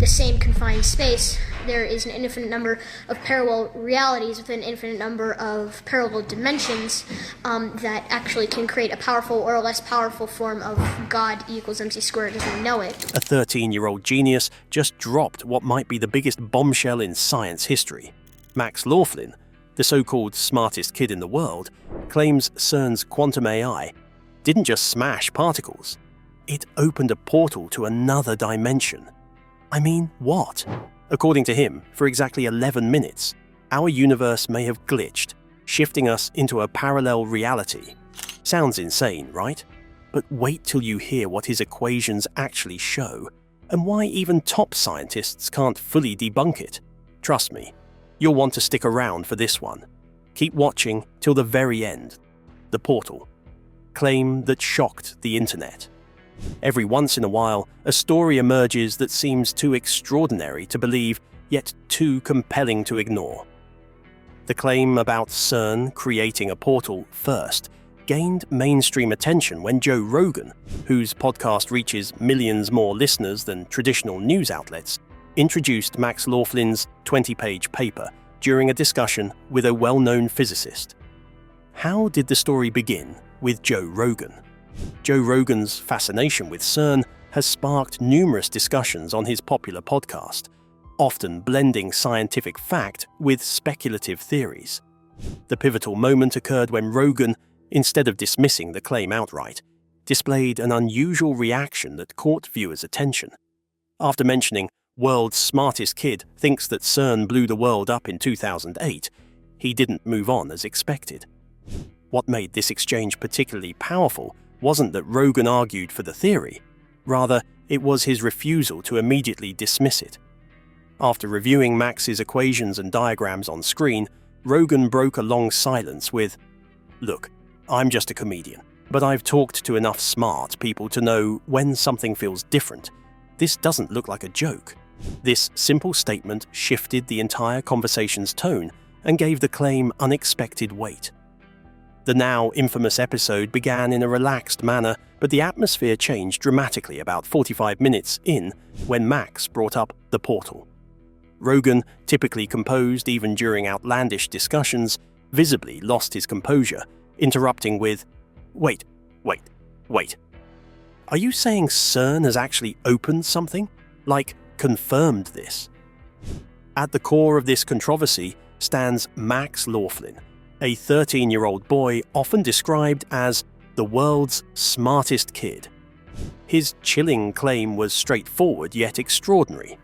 the same confined space, there is an infinite number of parallel realities with an infinite number of parallel dimensions that actually can create a powerful or a less powerful form of God equals MC squared as we know it. A 13-year-old genius just dropped what might be the biggest bombshell in science history. Max Laughlin, the so-called smartest kid in the world, claims CERN's Quantum AI didn't just smash particles, it opened a portal to another dimension. I mean, what? According to him, for exactly 11 minutes, our universe may have glitched, shifting us into a parallel reality. Sounds insane, right? But wait till you hear what his equations actually show, and why even top scientists can't fully debunk it. Trust me, you'll want to stick around for this one. Keep watching till the very end. The portal. Claim that shocked the internet. Every once in a while, a story emerges that seems too extraordinary to believe, yet too compelling to ignore. The claim about CERN creating a portal first gained mainstream attention when Joe Rogan, whose podcast reaches millions more listeners than traditional news outlets, introduced Max Laughlin's 20-page paper during a discussion with a well-known physicist. How did the story begin with Joe Rogan? Joe Rogan's fascination with CERN has sparked numerous discussions on his popular podcast, often blending scientific fact with speculative theories. The pivotal moment occurred when Rogan, instead of dismissing the claim outright, displayed an unusual reaction that caught viewers' attention. After mentioning "world's smartest kid thinks that CERN blew the world up in 2008, he didn't move on as expected. What made this exchange particularly powerful wasn't that Rogan argued for the theory, rather it was his refusal to immediately dismiss it. After reviewing Max's equations and diagrams on screen, Rogan broke a long silence with, "Look, I'm just a comedian, but I've talked to enough smart people to know when something feels different. This doesn't look like a joke." This simple statement shifted the entire conversation's tone and gave the claim unexpected weight. The now infamous episode began in a relaxed manner, but the atmosphere changed dramatically about 45 minutes in when Max brought up the portal. Rogan, typically composed even during outlandish discussions, visibly lost his composure, interrupting with, Wait. Are you saying CERN has actually opened something? Like, confirmed this?" At the core of this controversy stands Max Laughlin, a 13-year-old boy often described as the world's smartest kid. His chilling claim was straightforward yet extraordinary.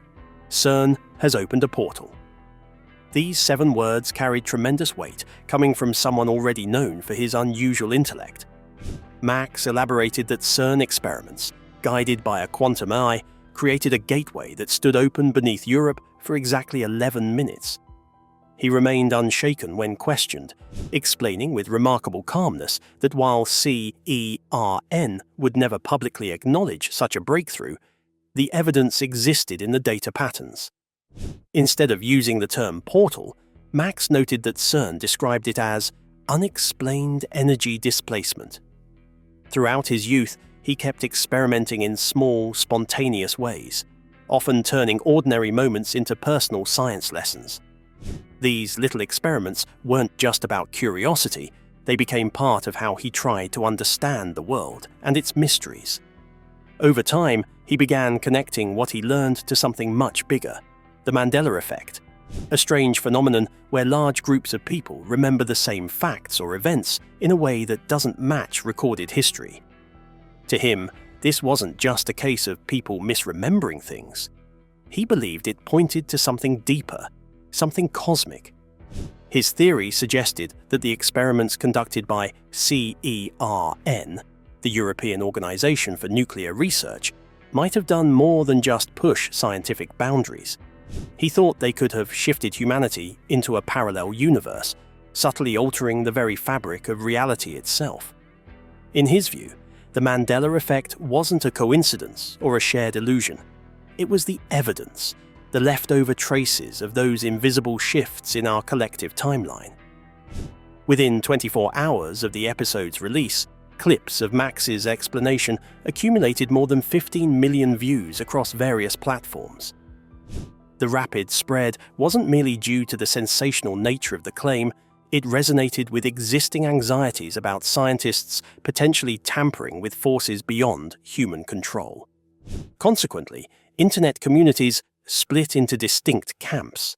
CERN has opened a portal. These 7 words carried tremendous weight, coming from someone already known for his unusual intellect. Max elaborated that CERN experiments, guided by a quantum eye, created a gateway that stood open beneath Europe for exactly 11 minutes. He remained unshaken when questioned, explaining with remarkable calmness that while CERN would never publicly acknowledge such a breakthrough, the evidence existed in the data patterns. Instead of using the term portal, Max noted that CERN described it as unexplained energy displacement. Throughout his youth, he kept experimenting in small, spontaneous ways, often turning ordinary moments into personal science lessons. These little experiments weren't just about curiosity, they became part of how he tried to understand the world and its mysteries. Over time, he began connecting what he learned to something much bigger, the Mandela effect, a strange phenomenon where large groups of people remember the same facts or events in a way that doesn't match recorded history. To him, this wasn't just a case of people misremembering things. He believed it pointed to something deeper, something cosmic. His theory suggested that the experiments conducted by CERN, the European Organization for Nuclear Research, might have done more than just push scientific boundaries. He thought they could have shifted humanity into a parallel universe, subtly altering the very fabric of reality itself. In his view, the Mandela effect wasn't a coincidence or a shared illusion. It was the evidence, the leftover traces of those invisible shifts in our collective timeline. Within 24 hours of the episode's release, clips of Max's explanation accumulated more than 15 million views across various platforms. The rapid spread wasn't merely due to the sensational nature of the claim, it resonated with existing anxieties about scientists potentially tampering with forces beyond human control. Consequently, internet communities split into distinct camps.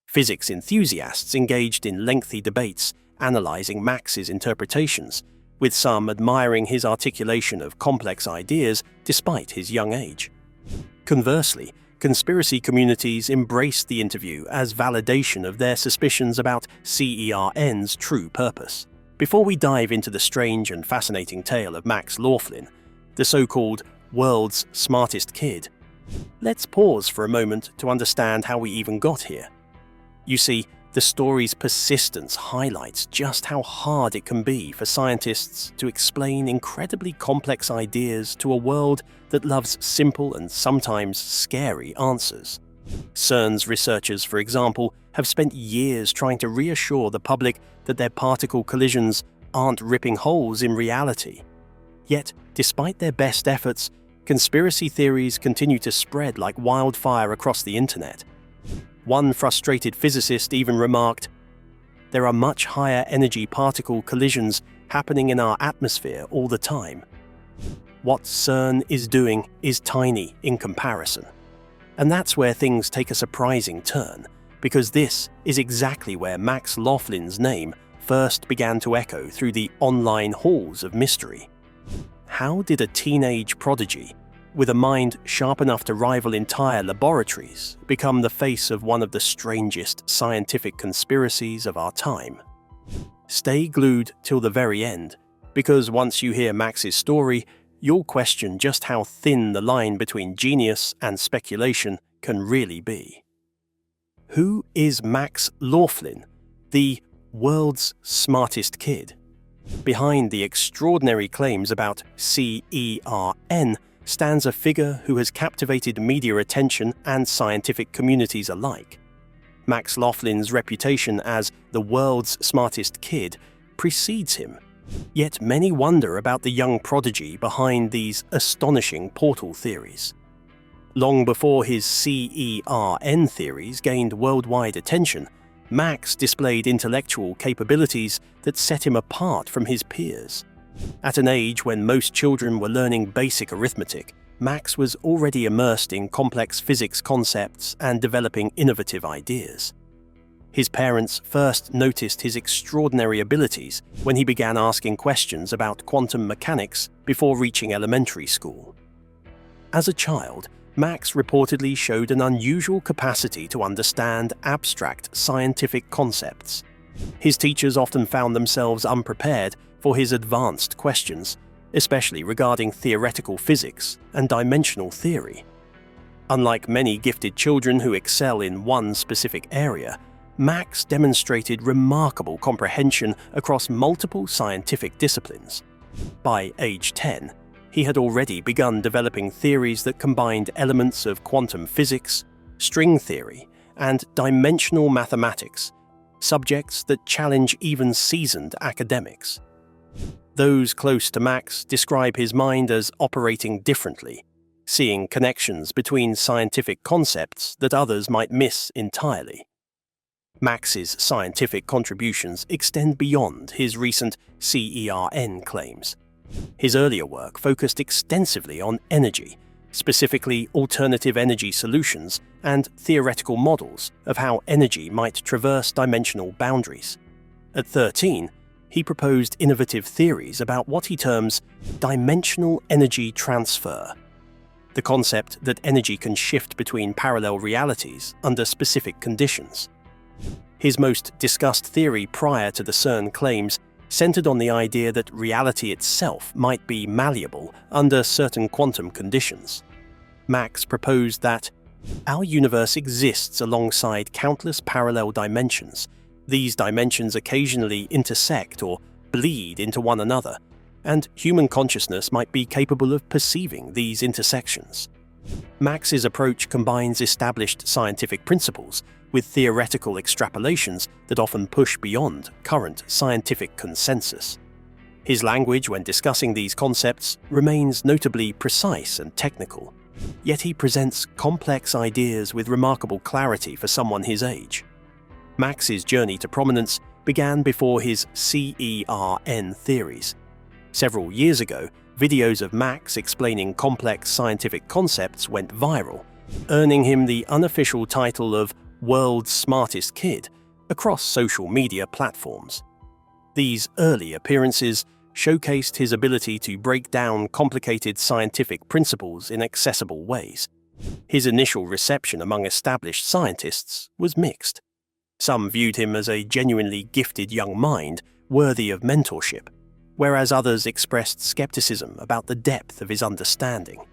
Physics enthusiasts engaged in lengthy debates analyzing Max's interpretations, with some admiring his articulation of complex ideas despite his young age. Conversely, conspiracy communities embraced the interview as validation of their suspicions about CERN's true purpose. Before we dive into the strange and fascinating tale of Max Laughlin, the so-called world's smartest kid, let's pause for a moment to understand how we even got here. You see, the story's persistence highlights just how hard it can be for scientists to explain incredibly complex ideas to a world that loves simple and sometimes scary answers. CERN's researchers, for example, have spent years trying to reassure the public that their particle collisions aren't ripping holes in reality. Yet, despite their best efforts, conspiracy theories continue to spread like wildfire across the internet. One frustrated physicist even remarked, "There are much higher energy particle collisions happening in our atmosphere all the time. What CERN is doing is tiny in comparison." And that's where things take a surprising turn, because this is exactly where Max Laughlin's name first began to echo through the online halls of mystery. How did a teenage prodigy, with a mind sharp enough to rival entire laboratories, become the face of one of the strangest scientific conspiracies of our time? Stay glued till the very end, because once you hear Max's story, you'll question just how thin the line between genius and speculation can really be. Who is Max Laughlin, the world's smartest kid? Behind the extraordinary claims about CERN stands a figure who has captivated media attention and scientific communities alike. Max Laughlin's reputation as the world's smartest kid precedes him, yet many wonder about the young prodigy behind these astonishing portal theories. Long before his CERN theories gained worldwide attention, Max displayed intellectual capabilities that set him apart from his peers. At an age when most children were learning basic arithmetic, Max was already immersed in complex physics concepts and developing innovative ideas. His parents first noticed his extraordinary abilities when he began asking questions about quantum mechanics before reaching elementary school. As a child, Max reportedly showed an unusual capacity to understand abstract scientific concepts. His teachers often found themselves unprepared for his advanced questions, especially regarding theoretical physics and dimensional theory. Unlike many gifted children who excel in one specific area, Max demonstrated remarkable comprehension across multiple scientific disciplines. By age 10, he had already begun developing theories that combined elements of quantum physics, string theory, and dimensional mathematics, subjects that challenge even seasoned academics. Those close to Max describe his mind as operating differently, seeing connections between scientific concepts that others might miss entirely. Max's scientific contributions extend beyond his recent CERN claims. His earlier work focused extensively on energy, specifically alternative energy solutions and theoretical models of how energy might traverse dimensional boundaries. At 13, he proposed innovative theories about what he terms dimensional energy transfer, the concept that energy can shift between parallel realities under specific conditions. His most discussed theory prior to the CERN claims centered on the idea that reality itself might be malleable under certain quantum conditions. Max proposed that our universe exists alongside countless parallel dimensions. These dimensions occasionally intersect or bleed into one another, and human consciousness might be capable of perceiving these intersections. Max's approach combines established scientific principles with theoretical extrapolations that often push beyond current scientific consensus. His language when discussing these concepts remains notably precise and technical, Yet he presents complex ideas with remarkable clarity for someone his age. Max's journey to prominence began before his CERN theories. Several years ago, videos of Max explaining complex scientific concepts went viral, earning him the unofficial title of World's Smartest Kid across social media platforms. These early appearances showcased his ability to break down complicated scientific principles in accessible ways. His initial reception among established scientists was mixed. Some viewed him as a genuinely gifted young mind worthy of mentorship, whereas others expressed skepticism about the depth of his understanding.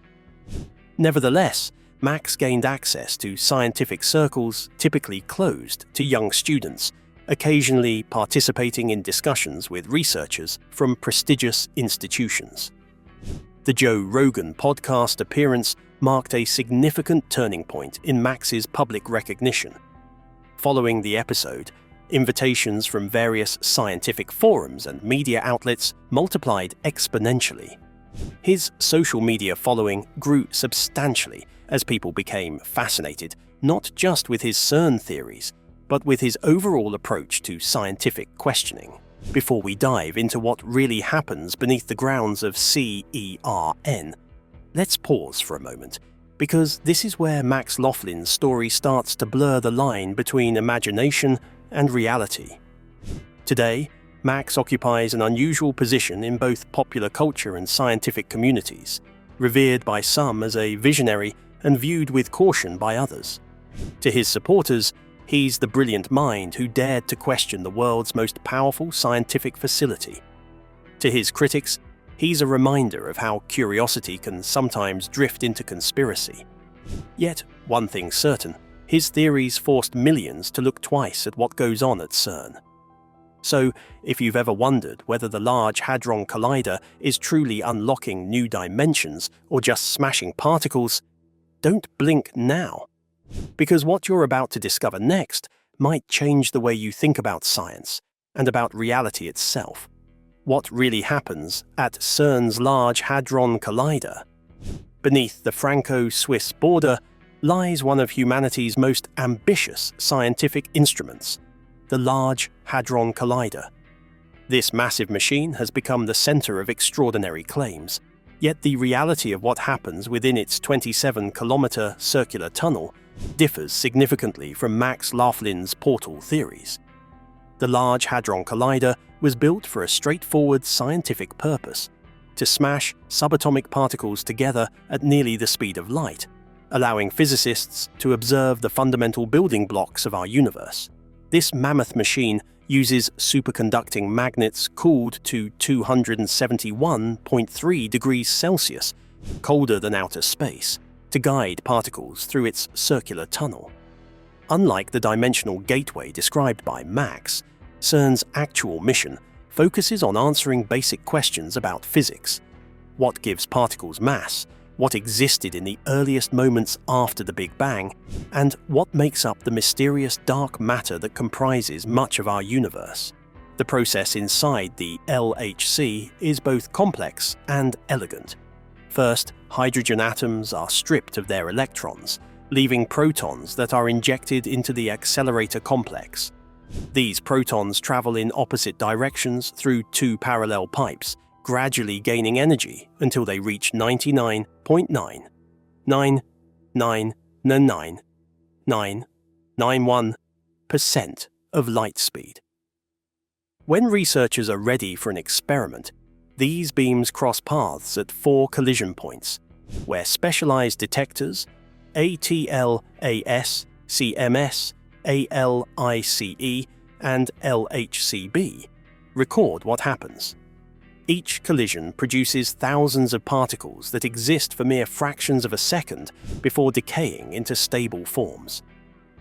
Nevertheless, Max gained access to scientific circles typically closed to young students, occasionally participating in discussions with researchers from prestigious institutions. The Joe Rogan podcast appearance marked a significant turning point in Max's public recognition. Following the episode, invitations from various scientific forums and media outlets multiplied exponentially. His social media following grew substantially as people became fascinated not just with his CERN theories, but with his overall approach to scientific questioning. Before we dive into what really happens beneath the grounds of CERN, let's pause for a moment, because this is where Max Laughlin's story starts to blur the line between imagination and reality. Today, Max occupies an unusual position in both popular culture and scientific communities, revered by some as a visionary and viewed with caution by others. To his supporters, he's the brilliant mind who dared to question the world's most powerful scientific facility. To his critics, he's a reminder of how curiosity can sometimes drift into conspiracy. Yet, one thing's certain, his theories forced millions to look twice at what goes on at CERN. So, if you've ever wondered whether the Large Hadron Collider is truly unlocking new dimensions or just smashing particles, don't blink now. Because what you're about to discover next might change the way you think about science and about reality itself. What really happens at CERN's Large Hadron Collider? Beneath the Franco-Swiss border lies one of humanity's most ambitious scientific instruments, the Large Hadron Collider. This massive machine has become the center of extraordinary claims, yet the reality of what happens within its 27-kilometer circular tunnel differs significantly from Max Laughlin's portal theories. The Large Hadron Collider was built for a straightforward scientific purpose: to smash subatomic particles together at nearly the speed of light, allowing physicists to observe the fundamental building blocks of our universe. This mammoth machine uses superconducting magnets cooled to 271.3 degrees Celsius, colder than outer space, to guide particles through its circular tunnel. Unlike the dimensional gateway described by Max, CERN's actual mission focuses on answering basic questions about physics. What gives particles mass? What existed in the earliest moments after the Big Bang? And what makes up the mysterious dark matter that comprises much of our universe? The process inside the LHC is both complex and elegant. First, hydrogen atoms are stripped of their electrons, leaving protons that are injected into the accelerator complex. These protons travel in opposite directions through two parallel pipes, gradually gaining energy until they reach 99.9999991% of light speed. When researchers are ready for an experiment, these beams cross paths at 4 collision points, where specialized detectors ATLAS, CMS, ALICE, and LHCb record what happens. Each collision produces thousands of particles that exist for mere fractions of a second before decaying into stable forms.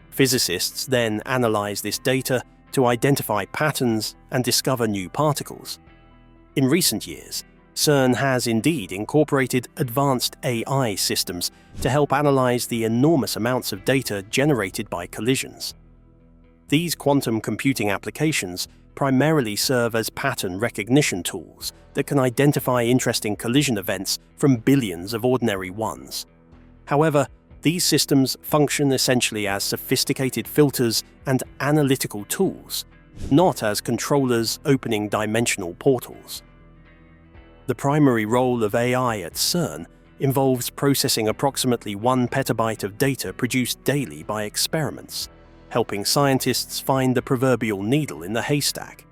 Physicists then analyze this data to identify patterns and discover new particles. In recent years, CERN has indeed incorporated advanced AI systems to help analyze the enormous amounts of data generated by collisions. These quantum computing applications primarily serve as pattern recognition tools that can identify interesting collision events from billions of ordinary ones. However, these systems function essentially as sophisticated filters and analytical tools, not as controllers opening dimensional portals. The primary role of AI at CERN involves processing approximately 1 petabyte of data produced daily by experiments, helping scientists find the proverbial needle in the haystack.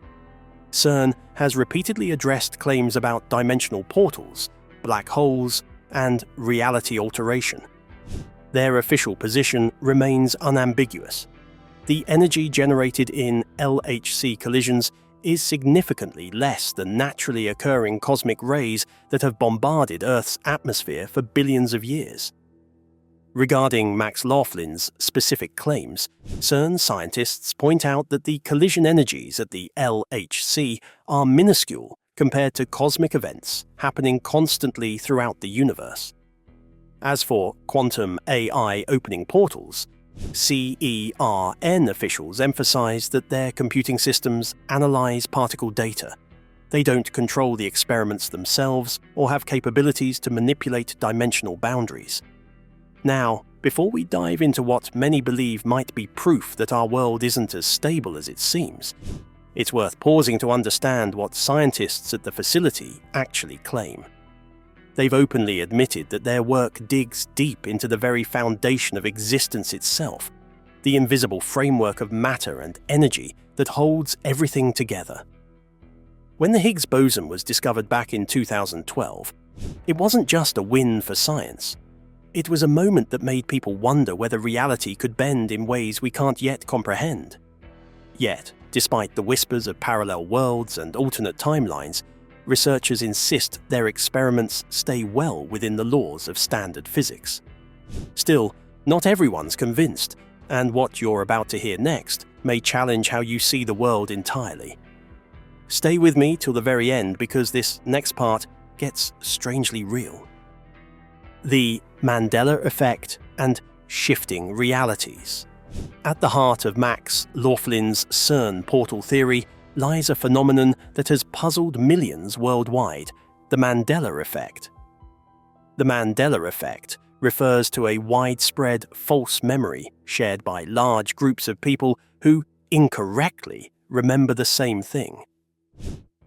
CERN has repeatedly addressed claims about dimensional portals, black holes, and reality alteration. Their official position remains unambiguous. The energy generated in LHC collisions is significantly less than naturally occurring cosmic rays that have bombarded Earth's atmosphere for billions of years. Regarding Max Laughlin's specific claims, CERN scientists point out that the collision energies at the LHC are minuscule compared to cosmic events happening constantly throughout the universe. As for quantum AI opening portals, CERN officials emphasize that their computing systems analyze particle data. They don't control the experiments themselves or have capabilities to manipulate dimensional boundaries. Now, before we dive into what many believe might be proof that our world isn't as stable as it seems, it's worth pausing to understand what scientists at the facility actually claim. They've openly admitted that their work digs deep into the very foundation of existence itself, the invisible framework of matter and energy that holds everything together. When the Higgs boson was discovered back in 2012, it wasn't just a win for science. It was a moment that made people wonder whether reality could bend in ways we can't yet comprehend. Yet, despite the whispers of parallel worlds and alternate timelines, researchers insist their experiments stay well within the laws of standard physics. Still, not everyone's convinced, and what you're about to hear next may challenge how you see the world entirely. Stay with me till the very end because this next part gets strangely real. The Mandela effect and shifting realities. At the heart of Max Laughlin's CERN portal theory lies a phenomenon that has puzzled millions worldwide, the Mandela effect. The Mandela effect refers to a widespread false memory shared by large groups of people who incorrectly remember the same thing.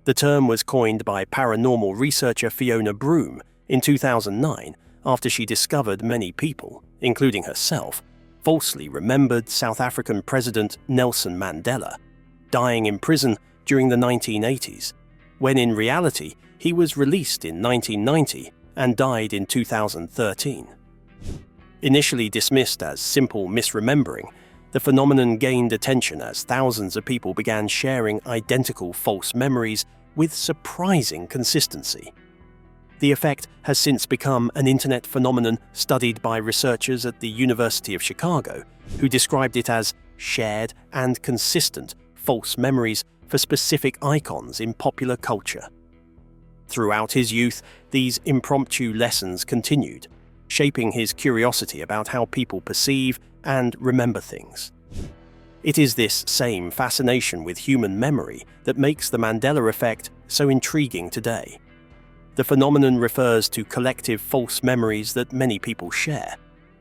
The term was coined by paranormal researcher Fiona Broome in 2009 after she discovered many people, including herself, falsely remembered South African President Nelson Mandela, dying in prison during the 1980s, when in reality he was released in 1990 and died in 2013. Initially dismissed as simple misremembering, the phenomenon gained attention as thousands of people began sharing identical false memories with surprising consistency. The effect has since become an internet phenomenon studied by researchers at the University of Chicago, who described it as shared and consistent false memories for specific icons in popular culture. Throughout his youth, these impromptu lessons continued, shaping his curiosity about how people perceive and remember things. It is this same fascination with human memory that makes the Mandela effect so intriguing today. The phenomenon refers to collective false memories that many people share,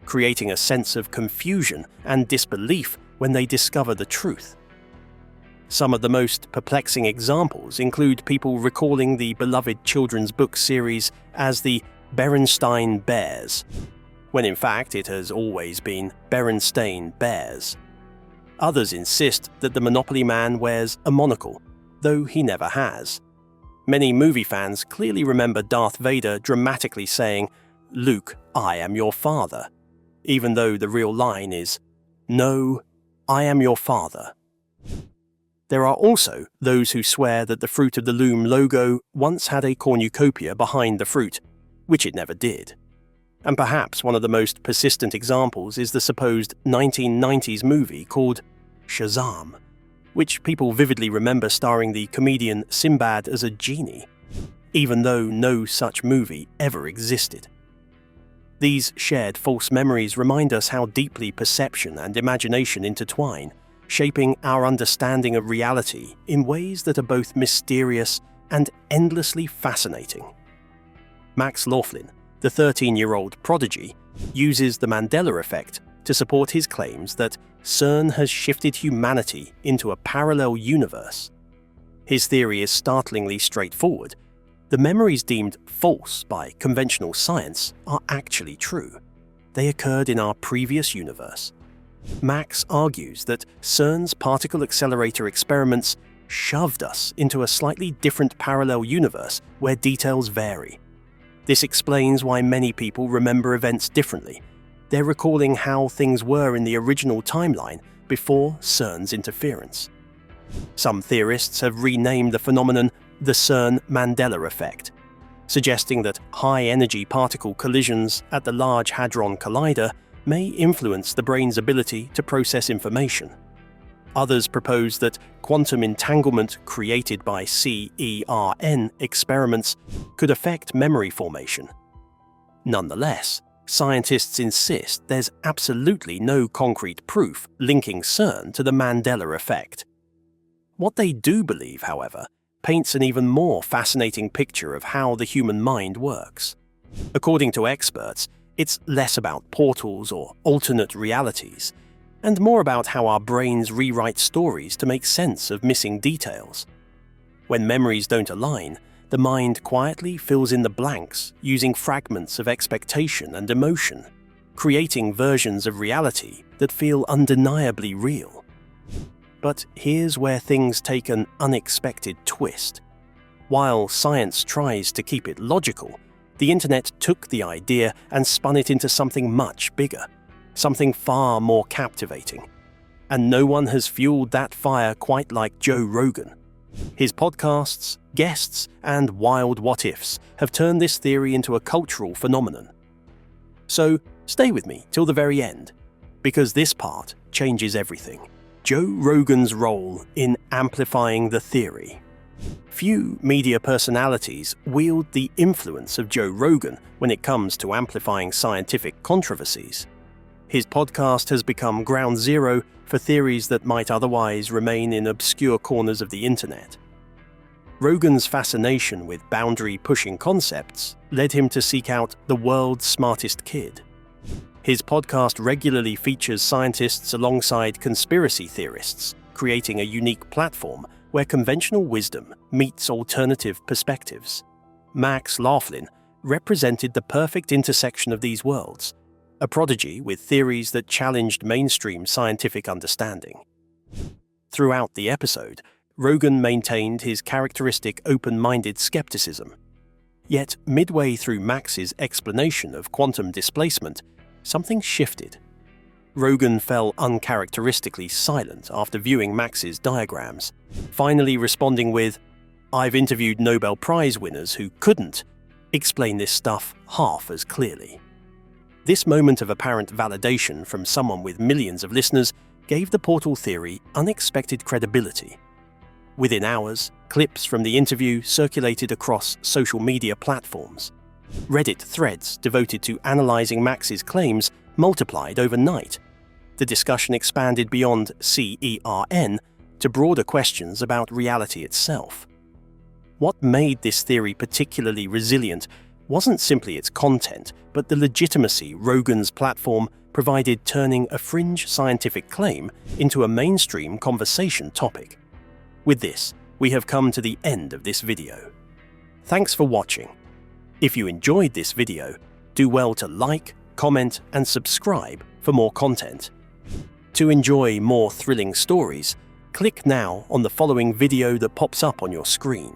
creating a sense of confusion and disbelief when they discover the truth. Some of the most perplexing examples include people recalling the beloved children's book series as the Berenstain Bears, when in fact it has always been Berenstain Bears. Others insist that the Monopoly Man wears a monocle, though he never has. Many movie fans clearly remember Darth Vader dramatically saying, "Luke, I am your father," even though the real line is, "No, I am your father." There are also those who swear that the Fruit of the Loom logo once had a cornucopia behind the fruit, which it never did. And perhaps one of the most persistent examples is the supposed 1990s movie called Shazam, which people vividly remember starring the comedian Sinbad as a genie, even though no such movie ever existed. These shared false memories remind us how deeply perception and imagination intertwine, shaping our understanding of reality in ways that are both mysterious and endlessly fascinating. Max Laughlin, the 13-year-old prodigy, uses the Mandela effect to support his claims that CERN has shifted humanity into a parallel universe. His theory is startlingly straightforward. The memories deemed false by conventional science are actually true. They occurred in our previous universe. Max argues that CERN's particle accelerator experiments shoved us into a slightly different parallel universe where details vary. This explains why many people remember events differently. They're recalling how things were in the original timeline before CERN's interference. Some theorists have renamed the phenomenon the CERN Mandela effect, suggesting that high-energy particle collisions at the Large Hadron Collider may influence the brain's ability to process information. Others propose that quantum entanglement created by CERN experiments could affect memory formation. Nonetheless, scientists insist there's absolutely no concrete proof linking CERN to the Mandela effect. What they do believe, however, paints an even more fascinating picture of how the human mind works. According to experts, it's less about portals or alternate realities, and more about how our brains rewrite stories to make sense of missing details. When memories don't align, the mind quietly fills in the blanks using fragments of expectation and emotion, creating versions of reality that feel undeniably real. But here's where things take an unexpected twist. While science tries to keep it logical, the internet took the idea and spun it into something much bigger, something far more captivating. And no one has fueled that fire quite like Joe Rogan. His podcasts, guests, and wild what-ifs have turned this theory into a cultural phenomenon. So stay with me till the very end, because this part changes everything. Joe Rogan's role in amplifying the theory. Few media personalities wield the influence of Joe Rogan when it comes to amplifying scientific controversies. His podcast has become ground zero for theories that might otherwise remain in obscure corners of the internet. Rogan's fascination with boundary-pushing concepts led him to seek out the world's smartest kid. His podcast regularly features scientists alongside conspiracy theorists, creating a unique platform where conventional wisdom meets alternative perspectives. Max Laughlin represented the perfect intersection of these worlds, a prodigy with theories that challenged mainstream scientific understanding. Throughout the episode, Rogan maintained his characteristic open-minded skepticism. Yet, midway through Max's explanation of quantum displacement, something shifted. Rogan fell uncharacteristically silent after viewing Max's diagrams, finally responding with, "I've interviewed Nobel Prize winners who couldn't explain this stuff half as clearly." This moment of apparent validation from someone with millions of listeners gave the portal theory unexpected credibility. Within hours, clips from the interview circulated across social media platforms. Reddit threads devoted to analyzing Max's claims multiplied overnight. The discussion expanded beyond CERN to broader questions about reality itself. What made this theory particularly resilient wasn't simply its content, but the legitimacy Rogan's platform provided, turning a fringe scientific claim into a mainstream conversation topic. With this, we have come to the end of this video. Thanks for watching. If you enjoyed this video, do well to like, comment, and subscribe for more content. To enjoy more thrilling stories, click now on the following video that pops up on your screen.